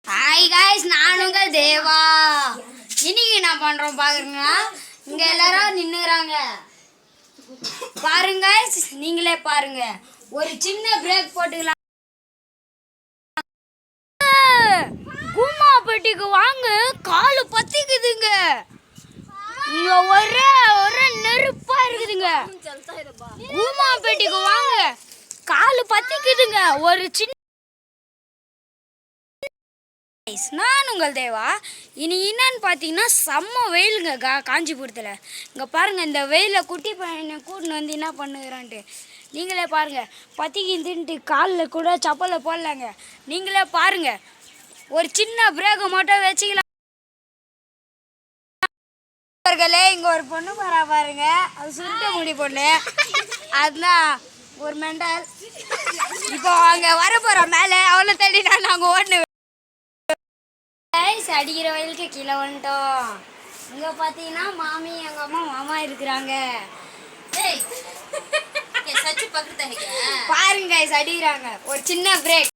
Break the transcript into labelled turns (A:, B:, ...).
A: Hi guys, நான் உங்கள் தேவா. இன்னைக்கு என்ன பண்றோம் பாருங்க. இங்க எல்லாரும் நின்னுறாங்க பாருங்க. நீங்களே பாருங்க. ஒரு சின்ன பிரேக் போட்டுக்கலாம். கூமா பெட்டிக்கு வாங்க, காலு பத்திக்குதுங்க. இங்க ஒரே ஒரே நெருப்பா இருக்குதுங்க. கூமா பெட்டிக்கு வாங்க, காலு பத்திக்குதுங்க. ஒரு சின்ன நான் உங்கள் தேவா. இனி என்னன்னு பார்த்தீங்கன்னா செம்ம வெயிலுங்க காஞ்சிபுரத்தில். இங்கே பாருங்கள், இந்த வெயிலில் குட்டி பையனை கூட்டின்னு வந்து என்ன பண்ணுறான்ட்டு நீங்களே பாருங்கள். பத்திக்கிந்துன்ட்டு காலில் கூட சப்பலை போடலாங்க. நீங்களே பாருங்கள். ஒரு சின்ன பிரேக்கை மட்டும் வச்சுக்கலாம். இங்கே ஒரு பொண்ணு பாருங்க, அது சுருட்ட முடி பொண்ணு. அதுதான் ஒரு மெண்டல். இப்போ அங்கே வர போகிறோம் மேலே. அவ்வளோ தேடினா நாங்கள் ஓடணும். அடிக்கிற வயலுக்கு கீழே வந்துட்டோம். இங்க பாத்தீங்கன்னா மாமி, எங்க அம்மா, மாமா இருக்கிறாங்க. பாருங்க அடிக்கிறாங்க. ஒரு சின்ன பிரேக்.